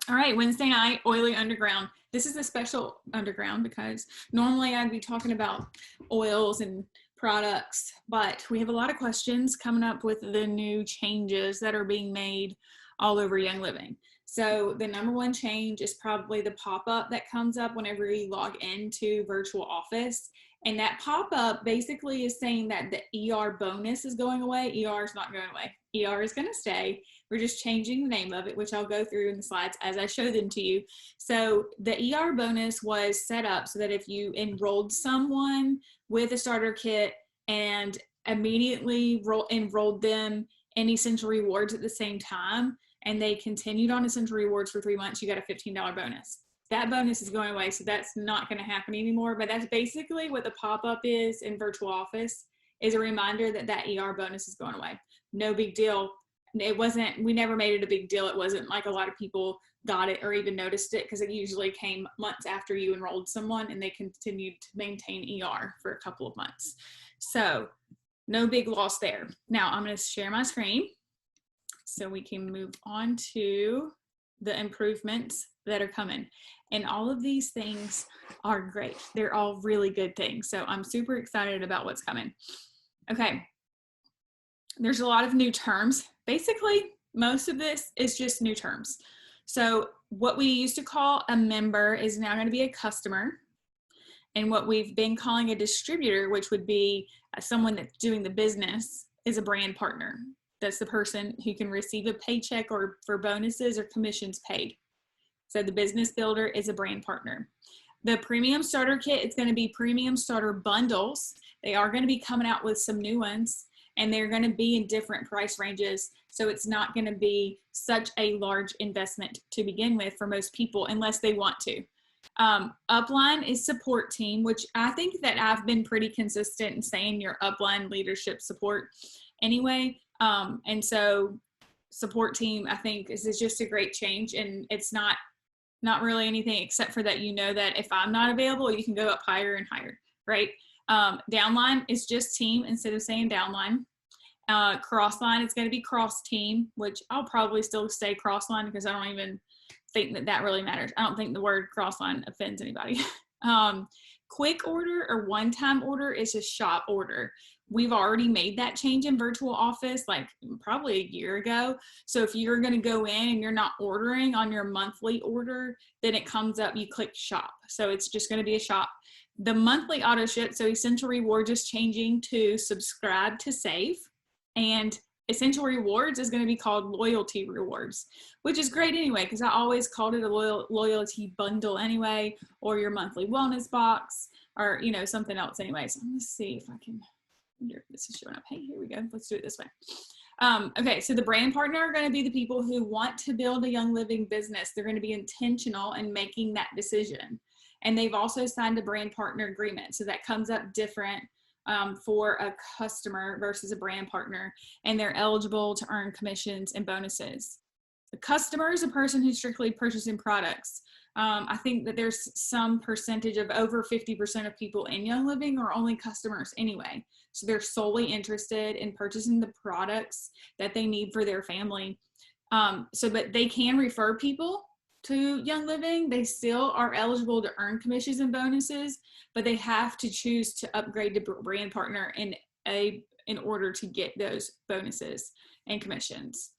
All right, Wednesday night, Oily Underground. This is a special underground because normally I'd be talking about oils and products, but we have a lot of questions coming up with the new changes that are being made all over Young Living. So the number one change is probably the pop-up that comes up whenever you log into Virtual Office. And that pop-up basically is saying that the ER bonus is going away. ER is not going away. ER is going to stay. We're just changing the name of it, which I'll go through in the slides as I show them to you. So the ER bonus was set up so that if you enrolled someone with a starter kit and immediately enrolled them in Essential Rewards at the same time, and they continued on Essential Rewards for 3 months, you got a $15 bonus. That bonus is going away, so that's not going to happen anymore. But that's basically what the pop-up is in Virtual Office, is a reminder that that ER bonus is going away. No big deal. It wasn't, we never made it a big deal. It wasn't like a lot of people got it or even noticed it, because it usually came months after you enrolled someone and they continued to maintain ER for a couple of months. So no big loss there. Now I'm going to share my screen so we can move on to the improvements that are coming. And all of these things are great. They're all really good things. So I'm super excited about what's coming. Okay. There's a lot of new terms. Basically, most of this is just new terms. So what we used to call a member is now going to be a customer. And what we've been calling a distributor, which would be someone that's doing the business, is a brand partner. That's the person who can receive a paycheck or for bonuses or commissions paid. So the business builder is a brand partner. The premium starter kit, it's going to be premium starter bundles. They are going to be coming out with some new ones, and they're going to be in different price ranges. So it's not going to be such a large investment to begin with for most people unless they want to. Upline is support team, which I think that I've been pretty consistent in saying your upline leadership support anyway. And so support team, I think is just a great change, and it's not really anything except for that, you know, that if I'm not available, you can go up higher and higher, right? Downline is just team instead of saying downline. Crossline is going to be cross team, which I'll probably still say crossline because I don't even think that that really matters. I don't think the word crossline offends anybody. Quick order or one-time order is a shop order. We've already made that change in Virtual Office like probably a year ago. So if you're going to go in and you're not ordering on your monthly order, then it comes up, you click shop. So it's just going to be a shop. The monthly auto ship, so Essential Rewards is changing to subscribe to save, and Essential Rewards is going to be called Loyalty Rewards, which is great anyway, because I always called it a loyalty bundle anyway, or your monthly wellness box, or, you know, something else anyway. So let's see if I can, wonder if this is showing up. Hey, here we go. Let's do it this way. Okay, so the brand partner are going to be the people who want to build a Young Living business. They're going to be intentional in making that decision. And they've also signed a brand partner agreement. So that comes up different for a customer versus a brand partner, and they're eligible to earn commissions and bonuses. The customer is a person who's strictly purchasing products. I think that there's some percentage of over 50% of people in Young Living are only customers anyway. So they're solely interested in purchasing the products that they need for their family. But they can refer people to Young Living. They still are eligible to earn commissions and bonuses, but they have to choose to upgrade to brand partner in order to get those bonuses and commissions.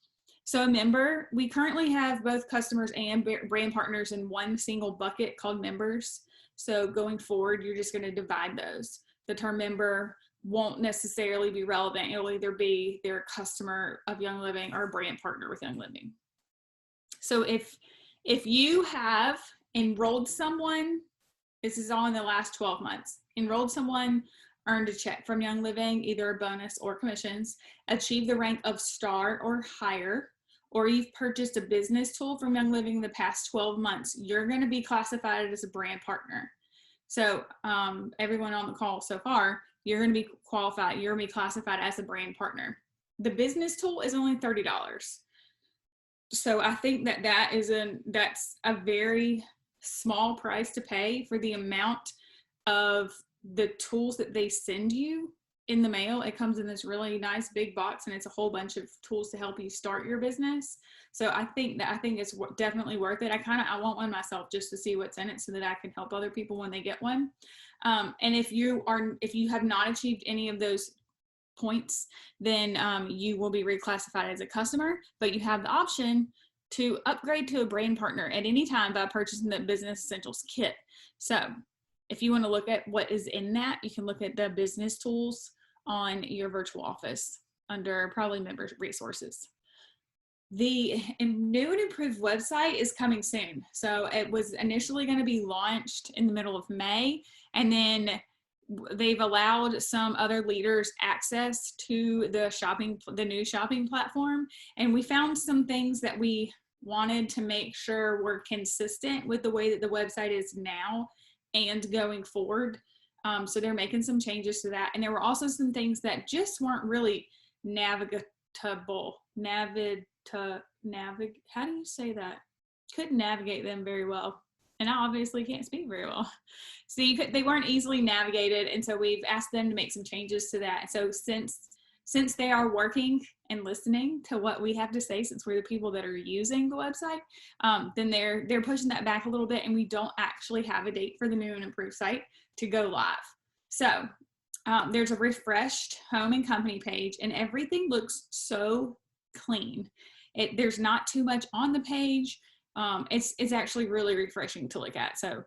So a member, we currently have both customers and brand partners in one single bucket called members. So going forward, you're just going to divide those. The term member won't necessarily be relevant. It'll either be their customer of Young Living or a brand partner with Young Living. So if you have enrolled someone, this is all in the last 12 months, enrolled someone, earned a check from Young Living, either a bonus or commissions, achieved the rank of star or higher, or you've purchased a business tool from Young Living in the past 12 months, you're going to be classified as a brand partner. So everyone on the call so far, you're going to be qualified, you're going to be classified as a brand partner. The business tool is only $30. So I think that that's a very small price to pay for the amount of the tools that they send you in the mail. It comes in this really nice big box, and it's a whole bunch of tools to help you start your business. So I think it's definitely worth it. I want one myself just to see what's in it so that I can help other people when they get one. And if you have not achieved any of those points, then you will be reclassified as a customer, but you have the option to upgrade to a brand partner at any time by purchasing the Business Essentials Kit. So if you want to look at what is in that, you can look at the business tools on your virtual office under probably member resources. The new and improved website is coming soon. So it was initially going to be launched in the middle of May, and then they've allowed some other leaders access to the new shopping platform. And we found some things that we wanted to make sure were consistent with the way that the website is now and going forward. So they're making some changes to that. And there were also some things that just weren't really navigatable. How do you say that? Couldn't navigate them very well. And I obviously can't speak very well. So they weren't easily navigated. And so we've asked them to make some changes to that. So since they are working and listening to what we have to say, since we're the people that are using the website, then they're pushing that back a little bit, and we don't actually have a date for the new and improved site to go live. So there's a refreshed home and company page, and everything looks so clean. There's not too much on the page. It's actually really refreshing to look at. So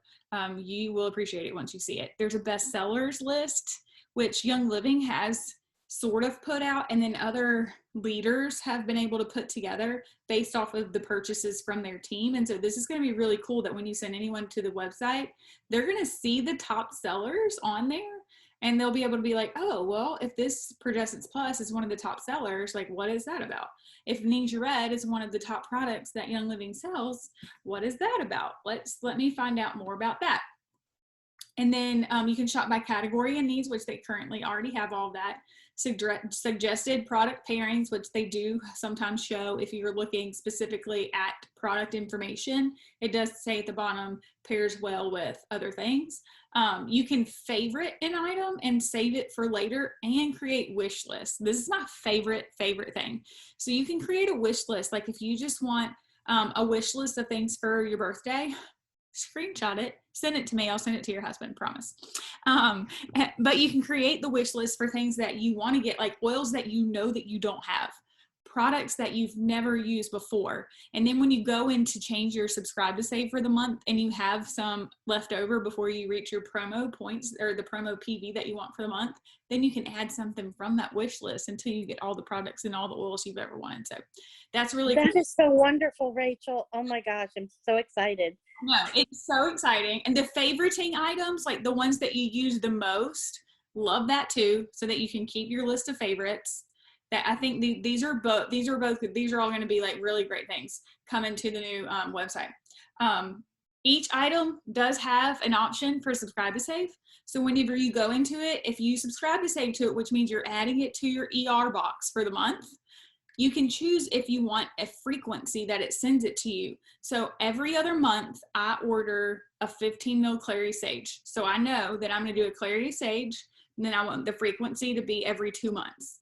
you will appreciate it once you see it. There's a bestsellers list, which Young Living has sort of put out, and then other leaders have been able to put together based off of the purchases from their team. And so this is going to be really cool that when you send anyone to the website, they're going to see the top sellers on there, and they'll be able to be like, oh, well, if this Progessence Plus is one of the top sellers, like, what is that about? If Ningxia Red is one of the top products that Young Living sells, what is that about? Let me find out more about that. And then you can shop by category and needs, which they currently already have all that. Suggested product pairings, which they do sometimes show if you're looking specifically at product information. It does say at the bottom, pairs well with other things. You can favorite an item and save it for later and create wish lists. This is my favorite thing. So you can create a wish list. Like if you just want a wish list of things for your birthday, screenshot it, send it to me. I'll send it to your husband, promise. But you can create the wish list for things that you want to get, like oils that you know that you don't have, products that you've never used before. And then when you go in to change your subscribe to save for the month and you have some left over before you reach your promo points or the promo PV that you want for the month, then you can add something from that wish list until you get all the products and all the oils you've ever wanted. So that's really cool. That is so wonderful, Rachel. Oh my gosh, I'm so excited. No, it's so exciting. And the favoriting items, like the ones that you use the most, love that too, so that you can keep your list of favorites. That I think these are all going to be like really great things coming to the new website. Each item does have an option for subscribe to save. So whenever you go into it, if you subscribe to save to it, which means you're adding it to your ER box for the month, you can choose if you want a frequency that it sends it to you. So every other month, I order a 15 ml Clary Sage. So I know that I'm going to do a Clary Sage, and then I want the frequency to be every 2 months.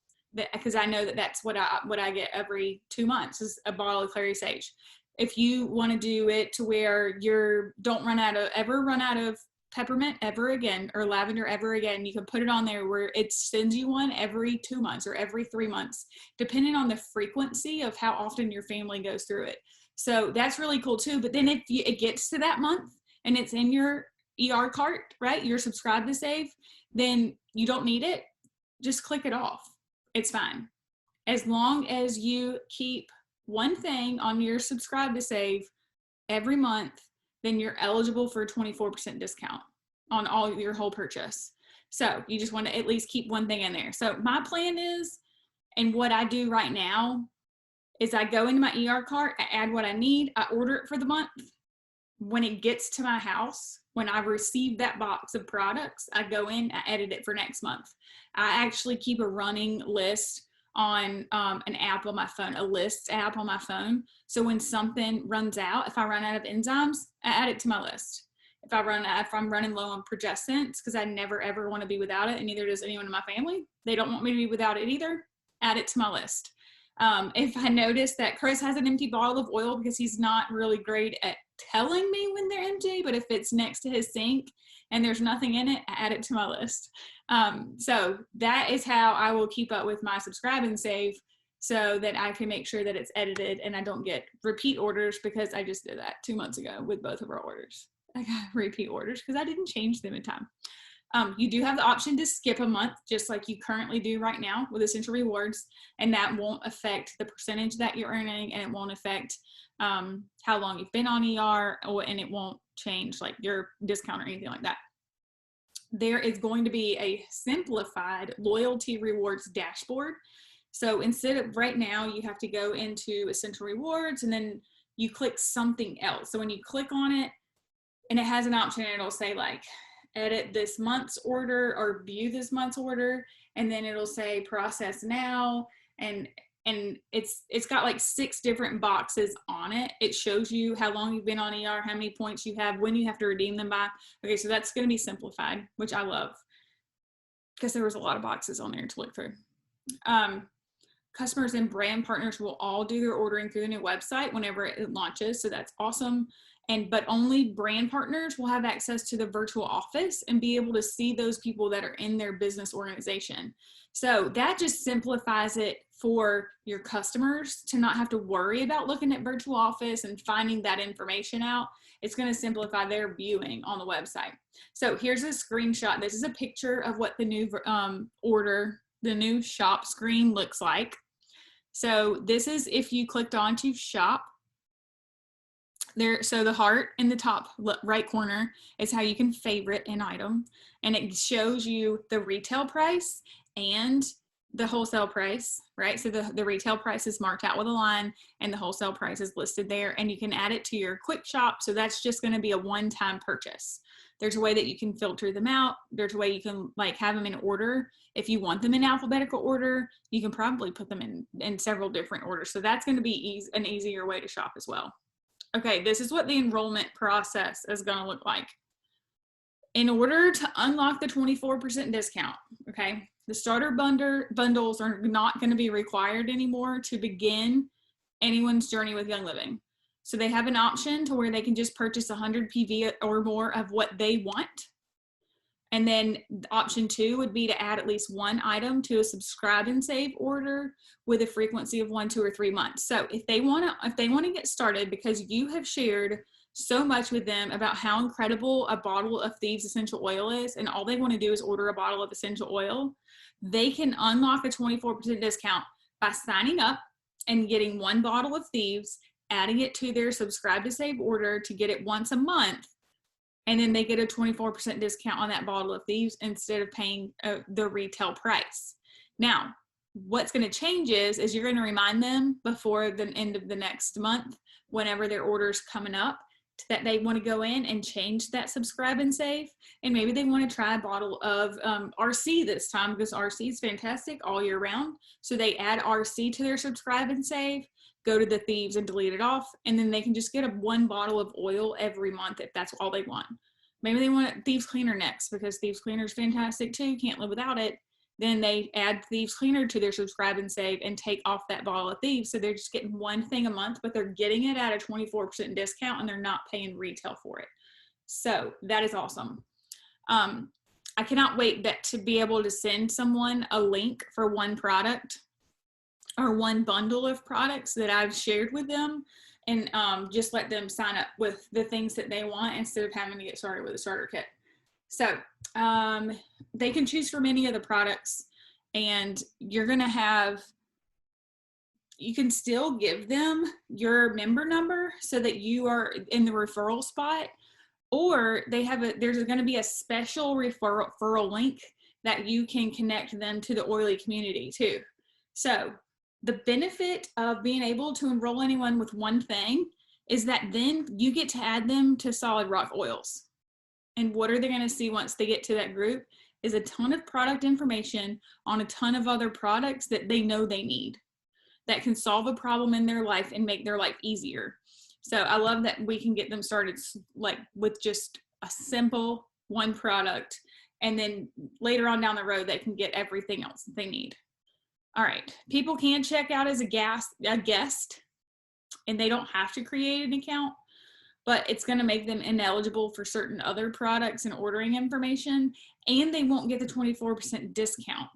Because I know that that's what I get every 2 months is a bottle of Clary Sage. If you want to do it to where you don't run out of peppermint ever again or lavender ever again, you can put it on there where it sends you one every 2 months or every 3 months, depending on the frequency of how often your family goes through it. So that's really cool too. But then if it gets to that month and it's in your ER cart, right, you're subscribed to save, then you don't need it. Just click it off. It's fine. As long as you keep one thing on your subscribe to save every month, then you're eligible for a 24% discount on all your whole purchase. So you just want to at least keep one thing in there. So my plan is, and what I do right now is I go into my ER cart, I add what I need, I order it for the month. When it gets to my house, when I receive that box of products, I go in, I edit it for next month. I actually keep a running list on an app on my phone, a lists app on my phone. So when something runs out, if I run out of enzymes, I add it to my list. if I'm running low on progestins, because I never ever want to be without it, and neither does anyone in my family. They don't want me to be without it either. Add it to my list. If I notice that Chris has an empty bottle of oil, because he's not really great at telling me when they're empty, but if it's next to his sink and there's nothing in it, I add it to my list. So that is how I will keep up with my subscribe and save, so that I can make sure that it's edited and I don't get repeat orders, because I just did that 2 months ago with both of our orders. I got repeat orders because I didn't change them in time. You do have the option to skip a month, just like you currently do right now with Essential Rewards, and that won't affect the percentage that you're earning, and it won't affect how long you've been on ER, and it won't change like your discount or anything like that. There is going to be a simplified loyalty rewards dashboard. So instead of right now, you have to go into Essential Rewards and then you click something else. So when you click on it, and it has an option, it'll say like edit this month's order or view this month's order, and then it'll say process now, and it's got like 6 different boxes on it. It shows you how long you've been on ER, how many points you have, when you have to redeem them by. Okay, so that's going to be simplified, which I love, because there was a lot of boxes on there to look through. Customers and brand partners will all do their ordering through the new website whenever it launches, so that's awesome. But only brand partners will have access to the virtual office and be able to see those people that are in their business organization. So that just simplifies it for your customers to not have to worry about looking at virtual office and finding that information out. It's going to simplify their viewing on the website. So here's a screenshot. This is a picture of what the new the new shop screen looks like. So this is if you clicked onto shop. There, so the heart in the top right corner is how you can favorite an item, and it shows you the retail price and the wholesale price, right? So the retail price is marked out with a line and the wholesale price is listed there, and you can add it to your quick shop. So that's just going to be a one-time purchase. There's a way that you can filter them out. There's a way you can like have them in order. If you want them in alphabetical order, you can probably put them in several different orders. So that's going to be an easier way to shop as well. Okay, this is what the enrollment process is going to look like. In order to unlock the 24% discount, okay, the starter bundles are not going to be required anymore to begin anyone's journey with Young Living. So they have an option to where they can just purchase 100 PV or more of what they want. And then option 2 would be to add at least one item to a subscribe and save order with a frequency of 1, 2, or 3 months. So if they want to get started, because you have shared so much with them about how incredible a bottle of Thieves essential oil is, and all they want to do is order a bottle of essential oil, they can unlock a 24% discount by signing up and getting 1 bottle of Thieves, adding it to their subscribe to save order to get it once a month. And then they get a 24% discount on that bottle of Thieves instead of paying the retail price. Now, what's going to change is you're going to remind them before the end of the next month, whenever their order's coming up, that they want to go in and change that subscribe and save. And maybe they want to try a bottle of RC this time, because RC is fantastic all year round. So they add RC to their subscribe and save, go to the Thieves and delete it off, and then they can just get 1 bottle of oil every month if that's all they want. Maybe they want Thieves Cleaner next, because Thieves Cleaner is fantastic too, can't live without it. Then they add Thieves Cleaner to their subscribe and save and take off that bottle of Thieves. So they're just getting 1 thing a month, but they're getting it at a 24% discount and they're not paying retail for it. So that is awesome. I cannot wait to be able to send someone a link for 1 product or 1 bundle of products that I've shared with them, and just let them sign up with the things that they want instead of having to get started with a starter kit. So they can choose from any of the products, and you can still give them your member number so that you are in the referral spot, or there's going to be a special referral link that you can connect them to the Oily community too. So the benefit of being able to enroll anyone with 1 thing is that then you get to add them to Solid Rock Oils. And what are they going to see once they get to that group is a ton of product information on a ton of other products that they know they need, that can solve a problem in their life and make their life easier. So I love that we can get them started like with just a simple one product, and then later on down the road, they can get everything else that they need. All right, people can check out as a guest, and they don't have to create an account, but it's going to make them ineligible for certain other products and ordering information, and they won't get the 24% discount.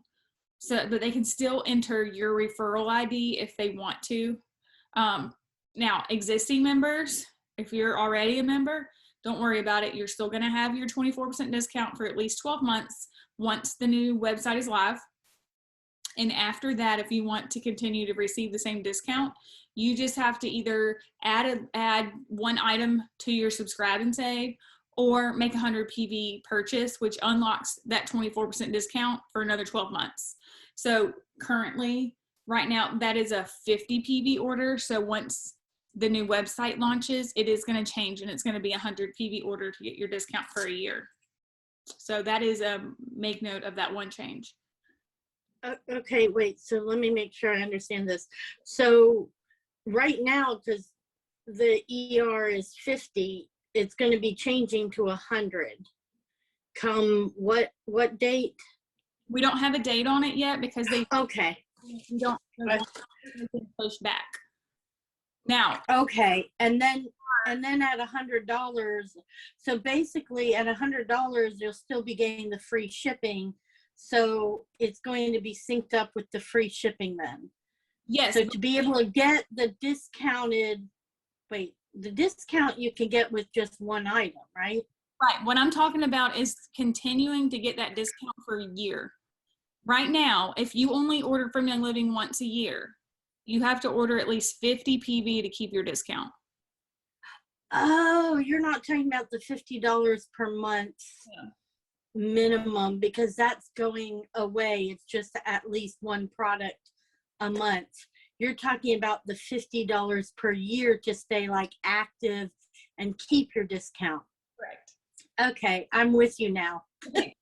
So, but they can still enter your referral ID if they want to. Now, existing members, if you're already a member, don't worry about it. You're still going to have your 24% discount for at least 12 months once the new website is live. And after that, if you want to continue to receive the same discount, you just have to either add one item to your subscribe and save, or make a 100 PV purchase, which unlocks that 24% discount for another 12 months. So currently, right now, that is a 50 PV order. So once the new website launches, it is going to change, and it's going to be a 100 PV order to get your discount for a year. So that is make note of that one change. Okay, wait, so let me make sure I understand this. So right now, because the ER is 50, it's going to be changing to 100. Come what date? We don't have a date on it yet because they Okay. don't push back. Now, okay, and then at $100, so basically at $100, you'll still be getting the free shipping. So it's going to be synced up with the free shipping then. yes. So to be able to get the discounted, the discount you can get with just one item, right? Right. What I'm talking about is continuing to get that discount for a year. Right now, if you only order from Young Living once a year, you have to order at least 50 PV to keep your discount. Oh, you're not talking about the $50 per month minimum, because that's going away. It's just at least one product a month. You're talking about the $50 per year to stay like active and keep your discount. Correct. Okay, I'm with you now. Okay.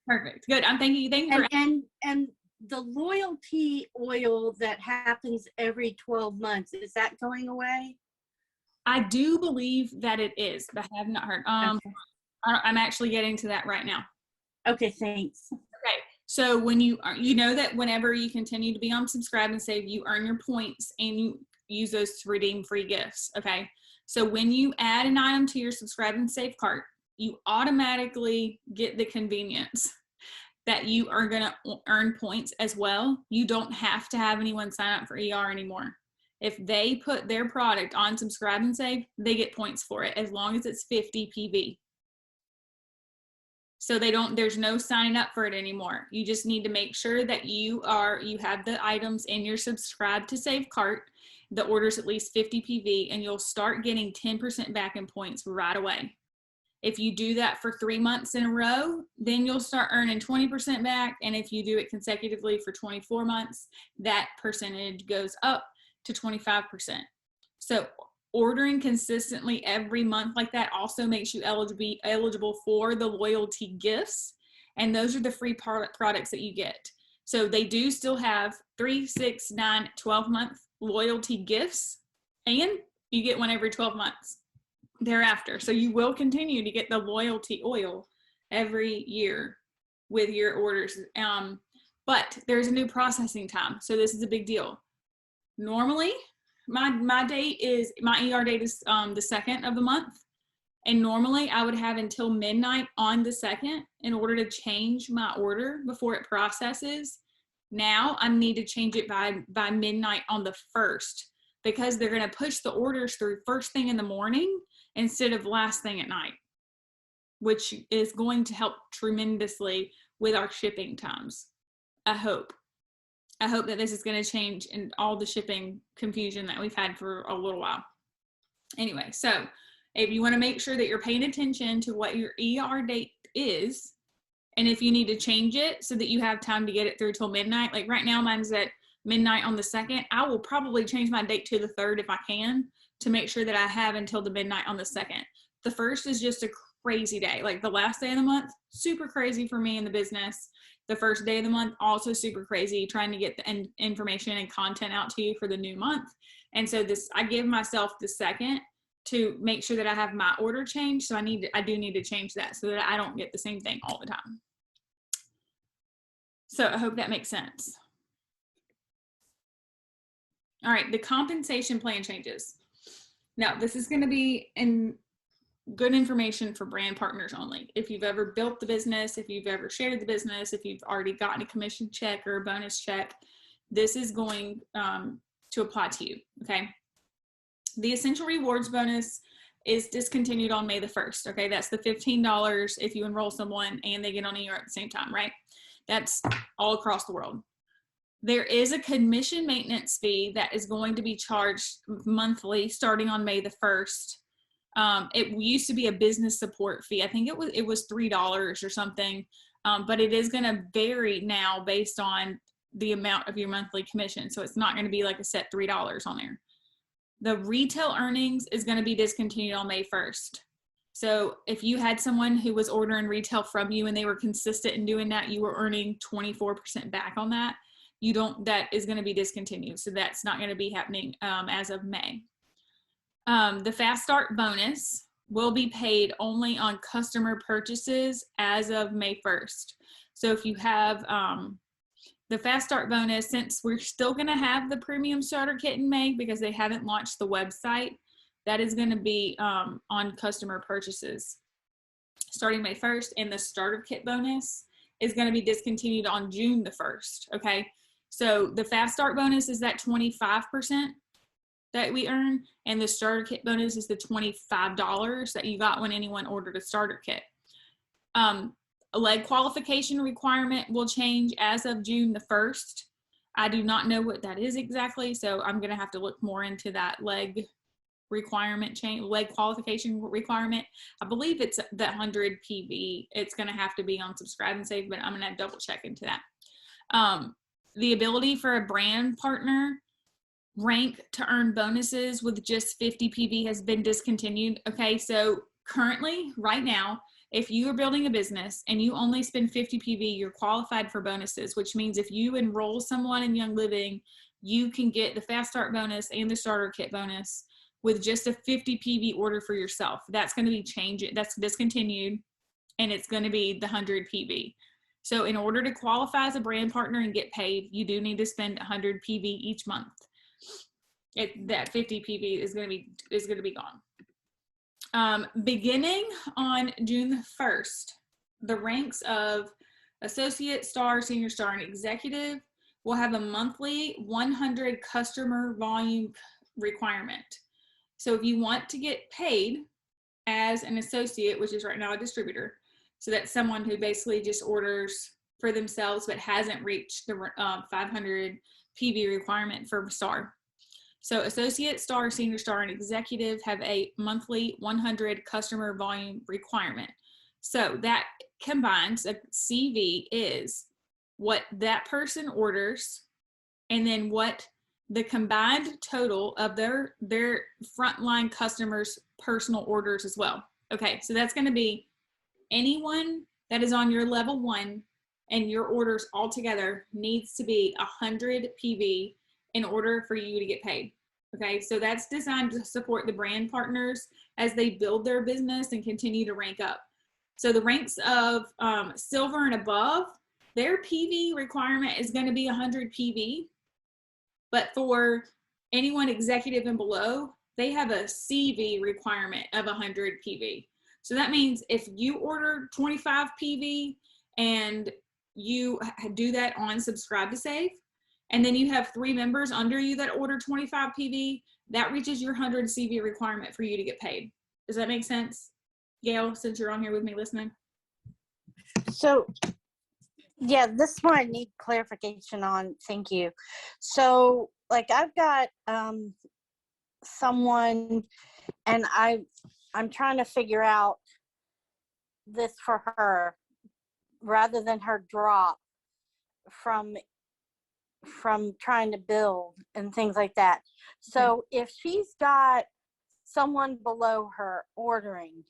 Perfect. Good. I'm thanking you. And the loyalty oil that happens every 12 months, is that going away? I do believe that it is, but I have not heard. Okay. I'm actually getting to that right now. Okay, thanks. Okay. So when you know that whenever you continue to be on subscribe and save, you earn your points and you use those to redeem free gifts. Okay. So when you add an item to your subscribe and save cart, you automatically get the convenience that you are going to earn points as well. You don't have to have anyone sign up for ER anymore. If they put their product on subscribe and save, they get points for it as long as it's 50 PV. So there's no signing up for it anymore. You just need to make sure that you have the items in your subscribe to save cart, the order's at least 50 PV, and you'll start getting 10% back in points right away. If you do that for 3 months in a row, then you'll start earning 20% back. And if you do it consecutively for 24 months, that percentage goes up to 25%. So ordering consistently every month like that also makes you eligible for the loyalty gifts. And those are the free products that you get. So they do still have 3, 6, 9, 12-month loyalty gifts, and you get one every 12 months thereafter. So you will continue to get the loyalty oil every year with your orders. But there's a new processing time. So this is a big deal. Normally, my ER date is the 2nd of the month. And normally I would have until midnight on the 2nd in order to change my order before it processes. Now I need to change it by midnight on the 1st, because they're going to push the orders through first thing in the morning instead of last thing at night, which is going to help tremendously with our shipping times. I hope that this is going to change in all the shipping confusion that we've had for a little while. Anyway, so if you want to make sure that you're paying attention to what your ER date is, and if you need to change it so that you have time to get it through till midnight, like right now mine's at midnight on the 2nd, I will probably change my date to the 3rd if I can, to make sure that I have until the midnight on the 2nd. The 1st is just a crazy day. Like the last day of the month, super crazy for me in the business. The first day of the month, also super crazy, trying to get the information and content out to you for the new month. And so I give myself the 2nd to make sure that I have my order changed. So I do need to change that so that I don't get the same thing all the time. So I hope that makes sense. All right, the compensation plan changes. Now, this is going to be good information for brand partners only. If you've ever built the business, if you've ever shared the business, if you've already gotten a commission check or a bonus check, this is going to apply to you, okay? The Essential Rewards bonus is discontinued on May the 1st, okay? That's the $15 if you enroll someone and they get on a year at the same time, right? That's all across the world. There is a commission maintenance fee that is going to be charged monthly starting on May the 1st. It used to be a business support fee. I think it was $3 or something, but it is going to vary now based on the amount of your monthly commission. So it's not going to be like a set $3 on there. The retail earnings is going to be discontinued on May 1st. So if you had someone who was ordering retail from you and they were consistent in doing that, you were earning 24% back on that. That is going to be discontinued. So that's not going to be happening as of May. The Fast Start bonus will be paid only on customer purchases as of May 1st. So if you have the Fast Start bonus, since we're still going to have the premium starter kit in May because they haven't launched the website, that is going to be on customer purchases starting May 1st. And the starter kit bonus is going to be discontinued on June the 1st. Okay. So the Fast Start bonus is that 25% that we earn, and the starter kit bonus is the $25 that you got when anyone ordered a starter kit. A leg qualification requirement will change as of June the 1st. I do not know what that is exactly, so I'm going to have to look more into that leg requirement change, leg qualification requirement. I believe it's that 100 PV. It's going to have to be on Subscribe and Save, but I'm going to double check into that. The ability for a brand partner rank to earn bonuses with just 50 PV has been discontinued. Okay, so currently, right now, if you are building a business and you only spend 50 PV, you're qualified for bonuses, which means if you enroll someone in Young Living, you can get the Fast Start bonus and the starter kit bonus with just a 50 PV order for yourself. That's going to be changed. That's discontinued, and it's going to be the 100 PV. So in order to qualify as a brand partner and get paid, you do need to spend 100 PV each month. That 50 PV is going to be gone. Beginning on June 1st, the ranks of associate, star, senior star, and executive will have a monthly 100 customer volume requirement. So if you want to get paid as an associate, which is right now a distributor, so that's someone who basically just orders for themselves but hasn't reached the 500 PV requirement for star. So associate, star, senior star, and executive have a monthly 100 customer volume requirement. So that combines, a CV is what that person orders and then what the combined total of their frontline customers' personal orders as well. Okay, so that's going to be anyone that is on your level 1 and your orders altogether needs to be 100 PV in order for you to get paid. Okay, so that's designed to support the brand partners as they build their business and continue to rank up. So the ranks of silver and above, their PV requirement is going to be 100 PV. But for anyone executive and below, they have a CV requirement of 100 PV. So that means if you order 25 PV and you do that on Subscribe to Save, and then you have 3 members under you that order 25 PV, that reaches your 100 CV requirement for you to get paid. Does that make sense, Gail, since you're on here with me listening? So, yeah, this one I need clarification on. Thank you. So, like, I've got someone, and I'm trying to figure out this for her, rather than her drop from trying to build and things like that. So if she's got someone below her ordering,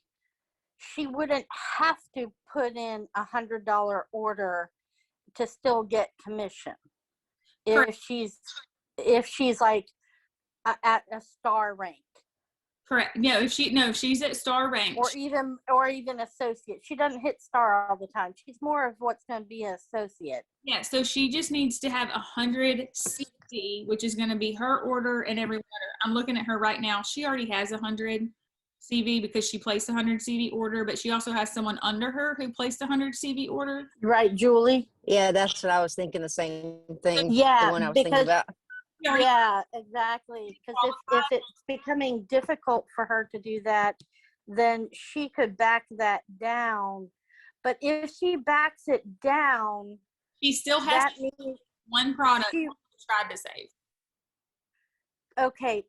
she wouldn't have to put in $100 order to still get commission. If she's like at a star rank. Correct. No, if she's at star rank. or even associate. She doesn't hit star all the time. She's more of what's going to be an associate. Yeah, so she just needs to have 100 CV, which is going to be her order and every order. I'm looking at her right now. She already has 100 CV because she placed 100 CV order, but she also has someone under her who placed 100 CV order. Right, Julie? Yeah, that's what I was thinking, the same thing. Yeah, The one I was thinking about. Yeah, exactly. Because if it's becoming difficult for her to do that, then she could back that down. But if she backs it down, She still has that means one product subscribe to save. okay.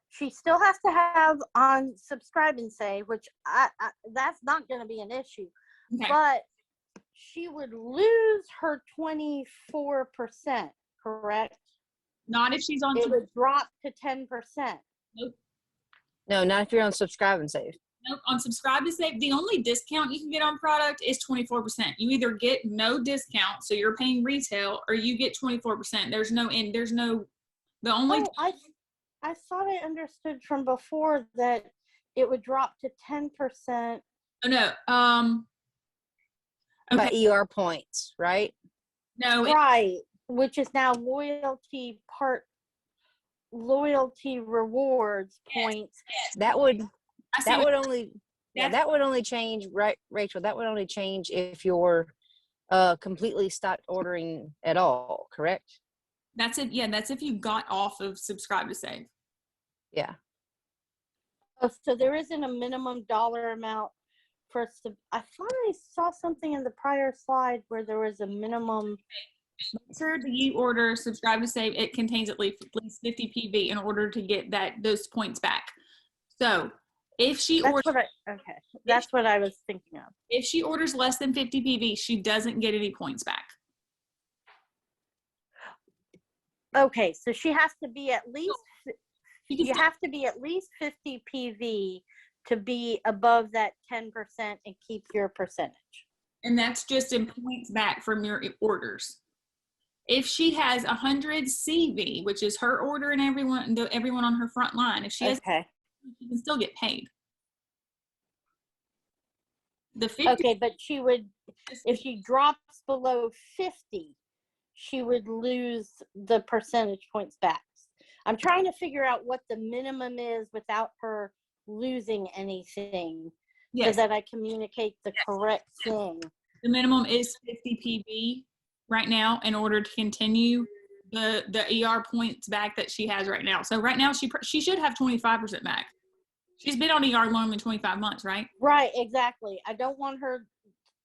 She still has to have on subscribe and save, which I that's not going to be an issue. Okay. But she would lose her 24%, correct? Not if she's on. It would drop to 10%. Nope. No, not if you're on subscribe and save. Nope. On subscribe to save, the only discount you can get on product is 24%. You either get no discount, so you're paying retail, or you get 24%. There's no end. There's no. The only. Oh, I thought I understood from before that it would drop to 10%. Oh no. Okay. By ER points, right? No. Right, which is now loyalty rewards points. That would I see that what- would only that would only change, right, Rachel? That would only change if you're completely stopped ordering at all, correct? That's it. Yeah, that's if you got off of subscribe to save. Yeah. Oh, so there isn't a minimum dollar amount for I thought I saw something in the prior slide where there was a minimum. Make sure that you order subscribe to save. It contains at least 50 PV in order to get those points back. So if she orders, That's what I was thinking of. if she orders less than 50 PV, she doesn't get any points back. Okay, so she has to be at least. You You have to be at least 50 PV to be above that 10% and keep your percentage. And that's just in points back from your orders. If she has 100 CV, which is her order and everyone on her front line, if she has, she can still get paid. The 50, Okay, but she would, if she drops below 50, she would lose the percentage points back. I'm trying to figure out what the minimum is without her losing anything, so that I communicate the correct thing. The minimum is 50 PV right now in order to continue the ER points back that she has right now. So right now she should have 25% back. She's been on ER longer than 25 months, right? Right, exactly. I don't want her.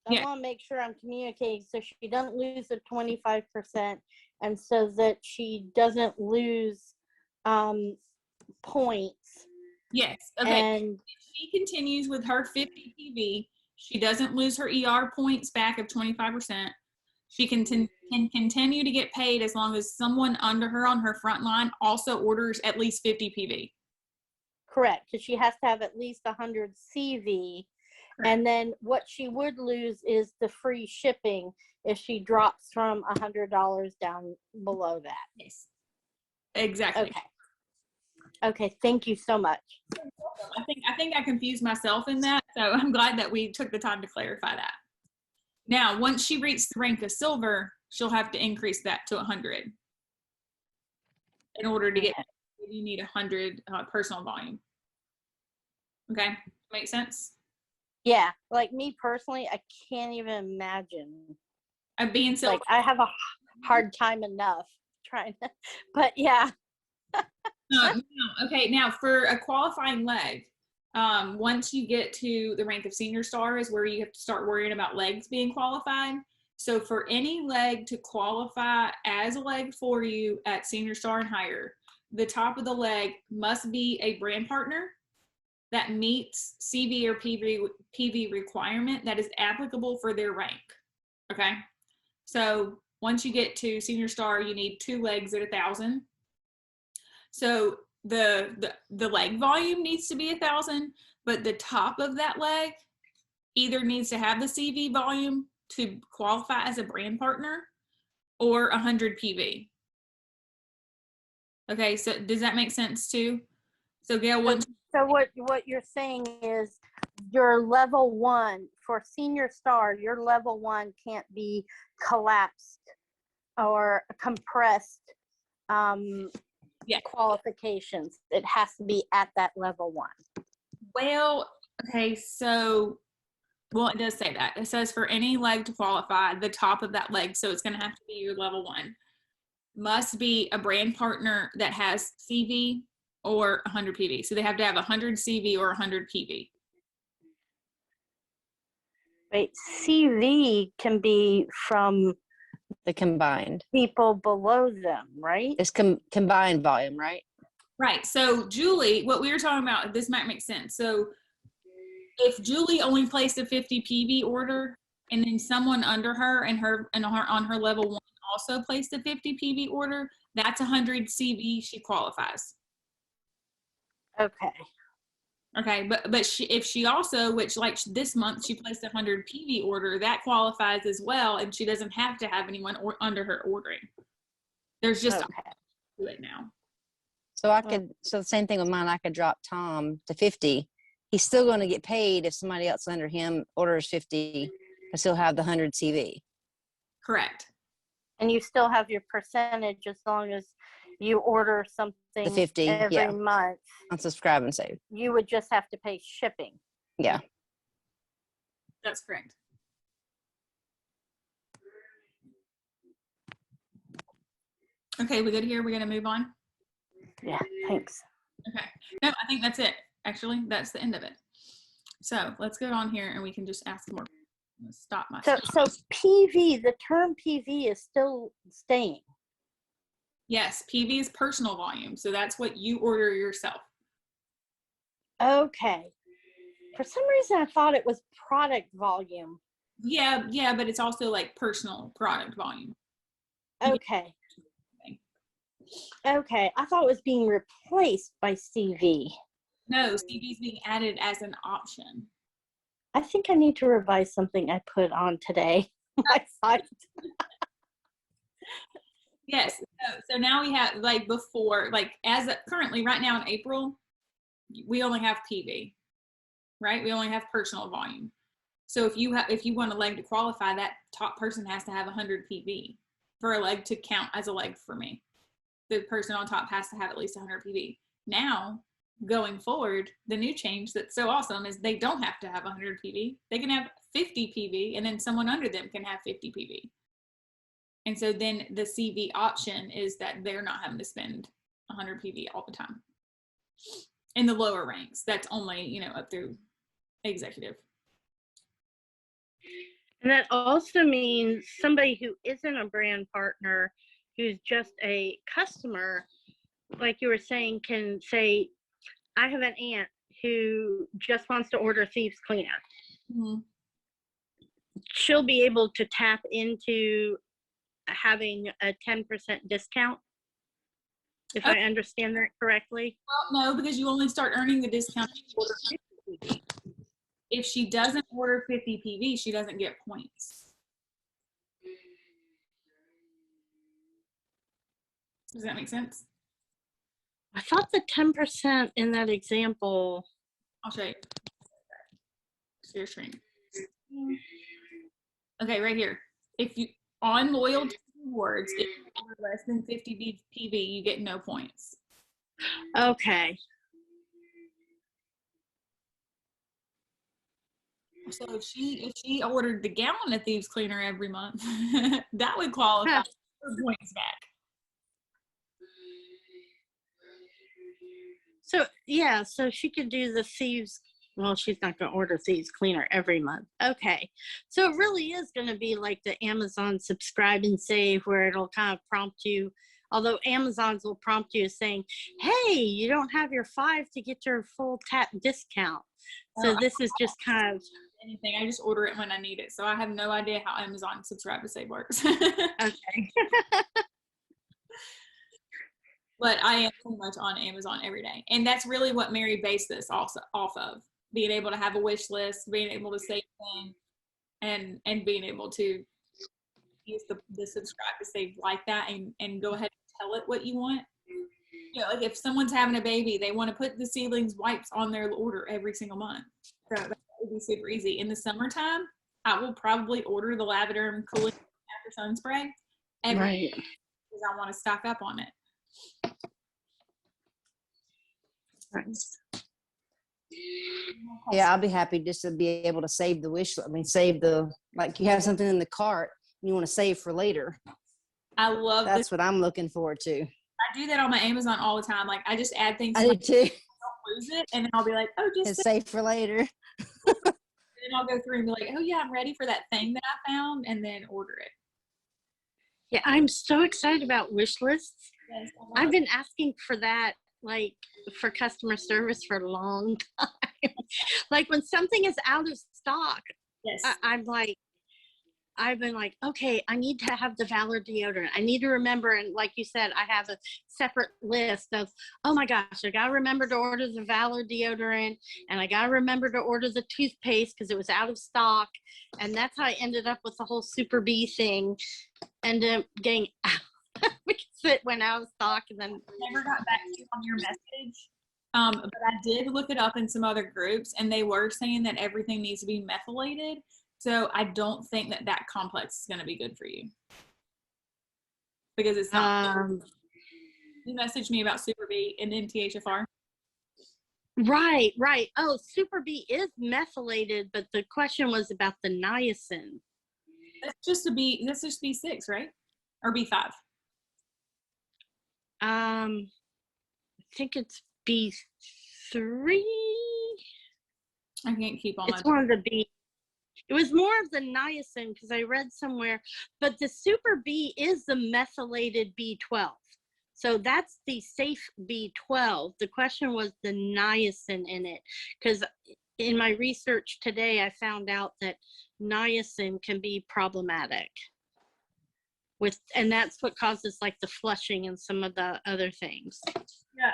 I want to make sure I'm communicating so she doesn't lose the 25%, and so that she doesn't lose points. Yes. Okay. And if she continues with her 50 PV, she doesn't lose her ER points back of 25%. She can continue to get paid as long as someone under her on her front line also orders at least 50 PV. Correct, because she has to have at least 100 CV. Correct. And then what she would lose is the free shipping if she drops from $100 down below that. Yes. Exactly. Okay, thank you so much. I think I confused myself in that, so I'm glad that we took the time to clarify that. Now, once she reaches the rank of silver, she'll have to increase that to 100. In order to get, you need 100 personal volume. Okay, make sense? Yeah, like me personally, I can't even imagine. Being silver. Like I have a hard time enough trying to, but yeah. No. Okay, now for a qualifying leg, once you get to the rank of senior star is where you have to start worrying about legs being qualified. So for any leg to qualify as a leg for you at senior star and higher, the top of the leg must be a brand partner that meets CV or PV requirement that is applicable for their rank. Okay, so once you get to senior star, you need 2 legs at 1,000. So the leg volume needs to be 1,000, but the top of that leg either needs to have the CV volume to qualify as a brand partner or 100 PV. Okay, so does that make sense too? So Gail, So what you're saying is your level 1 for Senior Star, your level 1 can't be collapsed or compressed Yeah. qualifications. It has to be at that level 1. well, okay, so, well, it does say that. It says for any leg to qualify, the top of that leg, so it's going to have to be your level 1, must be a brand partner that has CV or 100 PV. So they have to have 100 CV or 100 PV. Wait, CV can be from The combined. people below them, right? It's combined volume, right? Right. So Julie, what we were talking about, this might make sense. So if Julie only placed a 50 PV order, and then someone under her and on her level 1 also placed a 50 PV order, that's 100 CV. She qualifies. Okay. Okay, but if she also, which like this month she placed a 100 PV order, that qualifies as well, and she doesn't have to have anyone under her ordering. There's just Okay. do it now. So so the same thing with mine, I could drop Tom to 50. He's still going to get paid if somebody else under him orders 50, because he'll have the 100 CV. Correct. And you still have your percentage as long as you order something The 50, every yeah. month. On subscribe and save. You would just have to pay shipping. Yeah. That's correct. Okay, we good here? We're gonna move on. Yeah, thanks. Okay. No, I think that's it. Actually, that's the end of it. So let's go on here and we can just ask more. Stop my. So PV, the term PV is still staying. Yes, PV is personal volume, so that's what you order yourself. Okay. For some reason, I thought it was product volume. Yeah, but it's also like personal product volume. Okay. Okay, I thought it was being replaced by CV. No, CV is being added as an option. I think I need to revise something I put on today. My site. Yes. So now we have like before, like currently right now in April, we only have PV, right? We only have personal volume. So if you want a leg to qualify, that top person has to have 100 PV for a leg to count as a leg for me. The person on top has to have at least 100 PV. Now, going forward, the new change that's so awesome is they don't have to have 100 PV. They can have 50 PV, and then someone under them can have 50 PV. And so then the CV option is that they're not having to spend 100 PV all the time. In the lower ranks, that's only, up through executive. And that also means somebody who isn't a brand partner, who's just a customer, like you were saying, can say, I have an aunt who just wants to order Thieves Cleaner. Mm-hmm. She'll be able to tap into having a 10% discount, if I understand that correctly. Well, no, because you only start earning the discount if you order 50 PV. If she doesn't order 50 PV, she doesn't get points. Does that make sense? I thought the 10% in that example. I'll show you. Share screen. Okay, right here. If you on loyalty rewards, if you order less than 50 PV, you get no points. Okay. So if she ordered the gallon of Thieves Cleaner every month, that would qualify for points back. So yeah, so she could do the Thieves. Well, she's not going to order Thieves Cleaner every month. Okay. So it really is going to be like the Amazon subscribe and save, where it'll kind of prompt you, although Amazon's will prompt you saying, hey, you don't have your 5 to get your full tap discount. So this is just kind of anything. I just order it when I need it. So I have no idea how Amazon subscribe to save works. okay. But I am pretty much on Amazon every day. And that's really what Mary based this also off of. Being able to have a wish list, being able to save them, and being able to use the subscribe to save like that and go ahead and tell it what you want. You know, like if someone's having a baby, they want to put the Seedlings wipes on their order every single month. So that would be super easy. In the summertime, I will probably order the Lavender Cooling After Sun Spray every because I want to stock up on it. Yeah, I'll be happy just to be able to save the wish. I mean, save the, like you have something in the cart and you want to save for later. I love That's this. what I'm looking forward to. I do that on my Amazon all the time. Like I just add things I so I do too. don't lose it, and then I'll be like, oh, just It's save for later. and then I'll go through and be like, oh yeah, I'm ready for that thing that I found, and then order it. Yeah, I'm so excited about wish lists. Yes, I love I've it. been asking for that, like for customer service for a long time. Like when something is out of stock, Yes. I've been like, okay, I need to have the Valor deodorant. I need to remember, and like you said, I have a separate list of, oh my gosh, I gotta remember to order the Valor deodorant, and I gotta remember to order the toothpaste because it was out of stock. And that's how I ended up with the whole Super B thing, ended up getting out because it went out of stock, and then Never got back to you on your message. But I did look it up in some other groups, and they were saying that everything needs to be methylated. So I don't think that that complex is going to be good for you because it's not. You messaged me about Super B and MTHFR. right. Oh, Super B is methylated, but the question was about the niacin. That's just B6, right? Or B5. I think it's B3. I can't keep on. It's one of the B. It was more of the niacin because I read somewhere, but the Super B is the methylated B12. So that's the safe B12. The question was the niacin in it, because in my research today, I found out that niacin can be problematic and that's what causes like the flushing and some of the other things. Yeah,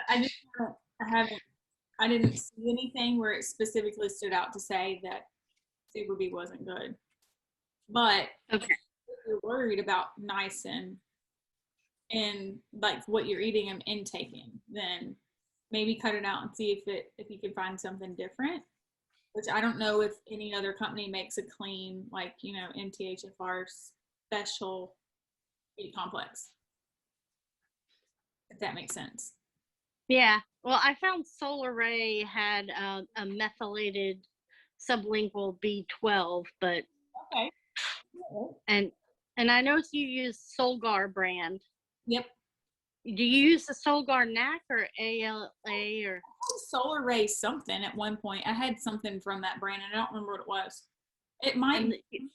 I didn't see anything where it specifically stood out to say that Super B wasn't good. But Okay. if you're worried about niacin and like what you're eating and intaking, then maybe cut it out and see if you can find something different. Which I don't know if any other company makes a clean, like, you know, MTHFR special B complex. If that makes sense. Yeah. Well, I found Solar Ray had a methylated sublingual B12, but Okay. and I noticed you use Solgar brand. Yep. Do you use the Solgar NAC or ALA or? Solar Ray something at one point. I had something from that brand and I don't remember what it was. It might be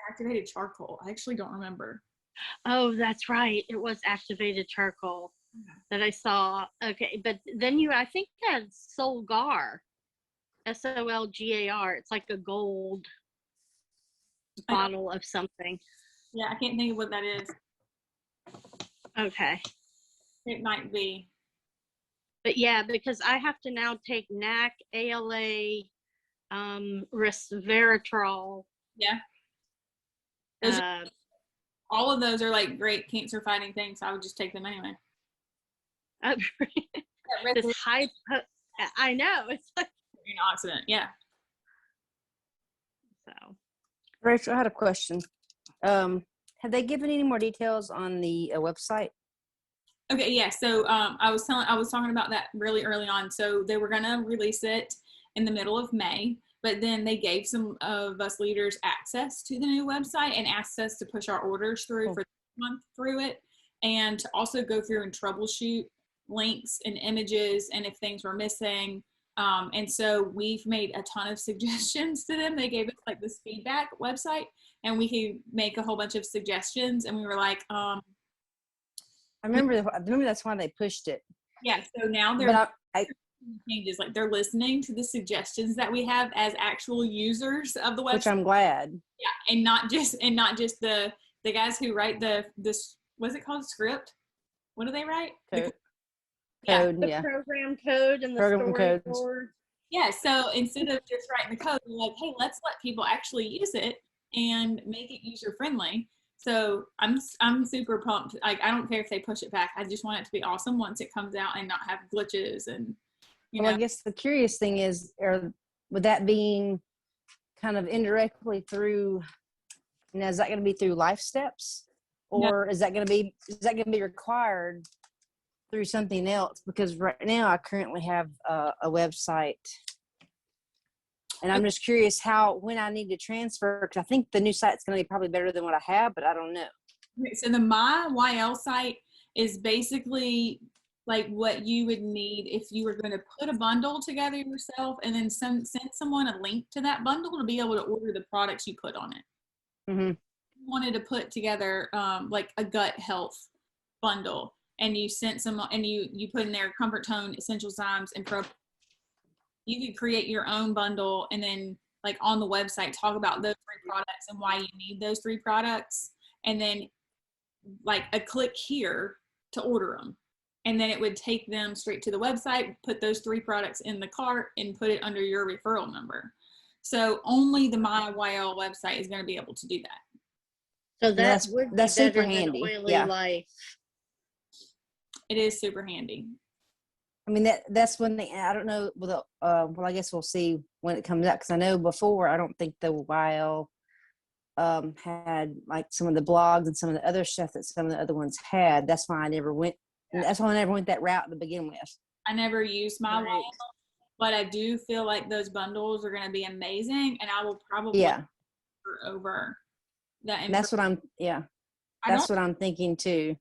activated charcoal. I actually don't remember. Oh, that's right. It was activated charcoal that I saw. Okay, but then I think you had Solgar, Solgar. It's like a gold bottle of something. Yeah, I can't think of what that is. Okay. It might be. But yeah, because I have to now take NAC, ALA, resveratrol. Yeah. All of those are like great cancer fighting things. So I would just take them anyway. This high, I know, it's like antioxidant. Yeah. So. Rachel, I had a question. Have they given any more details on the website? Okay, yeah. So I was talking about that really early on. So they were gonna release it in the middle of May, but then they gave some of us leaders access to the new website and asked us to push our orders through for the month through it, and to also go through and troubleshoot links and images and if things were missing. And so we've made a ton of suggestions to them. They gave us like this feedback website, and we could make a whole bunch of suggestions. And we were like, I remember that's why they pushed it. yeah. So now they're changes, like they're listening to the suggestions that we have as actual users of the website. Which I'm glad. Yeah, and not just the guys who write this. What's it called? Script. What do they write? Code. The program code and the program codes. storyboard. Yeah, so instead of just writing the code, we're like, hey, let's let people actually use it and make it user friendly. So I'm super pumped. Like, I don't care if they push it back. I just want it to be awesome once it comes out and not have glitches and, you Well, know. I guess the curious thing is, would that being kind of indirectly through, is that going to be through Life Steps, or is that going to be required through something else? Because right now I currently have a website, and I'm just curious when I need to transfer, because I think the new site's going to be probably better than what I have, but I don't know. Okay, so the MyYL site is basically like what you would need if you were going to put a bundle together yourself and then send someone a link to that bundle to be able to order the products you put on it. Mm-hmm. Wanted to put together like a gut health bundle, and you sent some, and you put in there Comfort Tone, Essential Zymes, and Pro. You could create your own bundle and then like on the website talk about those 3 products and why you need those 3 products, and then like a click here to order them, and then it would take them straight to the website, put those 3 products in the cart, and put it under your referral number. So only the MyYL website is going to be able to do that. So That's would be super better than handy. Oily Yeah. Life. It is super handy. I mean, that's one thing. I don't know. Well, I guess we'll see when it comes out, because I know before, I don't think the YL had like some of the blogs and some of the other stuff that some of the other ones had. That's why I never went. That's why I never went that route to begin with. I never used MyYL, Right. but I do feel like those bundles are going to be amazing, and I will probably over that. And that's what I'm. Yeah, that's what I'm thinking too.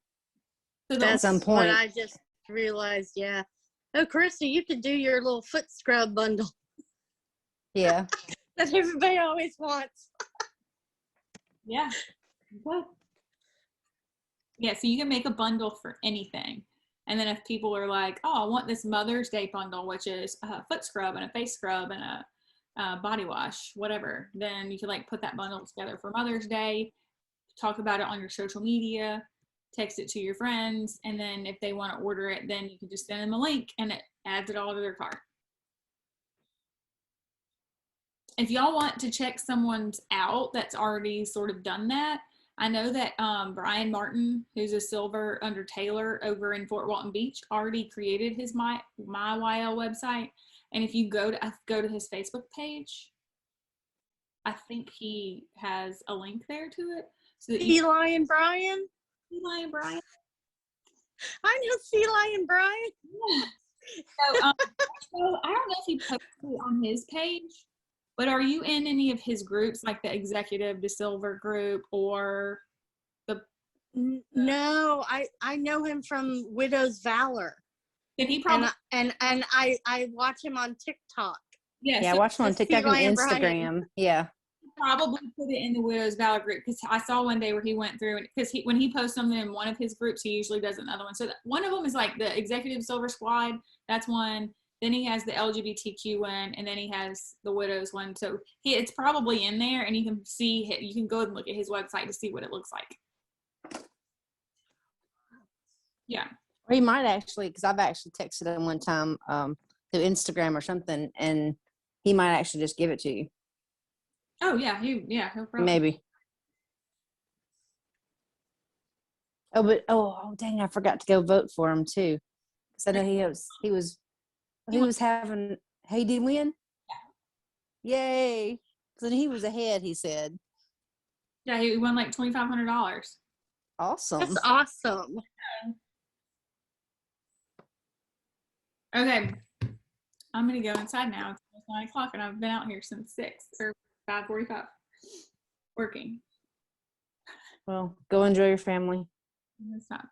So That's some point. what I just realized. Yeah. Oh, Carissa, you could do your little foot scrub bundle Yeah. that everybody always wants. Yeah. Okay. Yeah, so you can make a bundle for anything. And then if people are like, oh, I want this Mother's Day bundle, which is a foot scrub and a face scrub and a body wash, whatever, then you can like put that bundle together for Mother's Day, talk about it on your social media, text it to your friends, and then if they want to order it, then you can just send them a link and it adds it all to their cart. If y'all want to check someone's out that's already sort of done that, I know that Brian Martin, who's a silver under Taylor over in Fort Walton Beach, already created his MyYL website. And if you go to his Facebook page, I think he has a link there to it. So that Eli and Brian. Eli and Brian. I know Eli and Brian. Yeah. So I don't know if he posted it on his page, but are you in any of his groups, like the Executive to Silver group or the? No, I know him from Widow's Valor. Then he probably And I watch him on TikTok. yeah. Yeah, So I watch him on Just TikTok Eli and and Brian. Instagram. Yeah. probably put it in the Widow's Valor group, because I saw one day where he went through, and because when he posts something in one of his groups, he usually does another one. So one of them is like the Executive Silver Squad. That's one. Then he has the LGBTQ one, and then he has the Widows one. So it's probably in there, and you can see, you can go and look at his website to see what it looks like. Yeah. Or he might actually, because I've actually texted him one time through Instagram or something, and he might actually just give it to you. Oh yeah, he'll probably. Maybe. Oh, but dang, I forgot to go vote for him too. Because I know he was having. Hey, did he win? Yeah. Yay! So he was ahead. He said. Yeah, he won like $2,500. Awesome. That's awesome. Okay, I'm gonna go inside now. It's 9 o'clock, and I've been out here since 6 or 5:45, working. Well, go enjoy your family. It's not.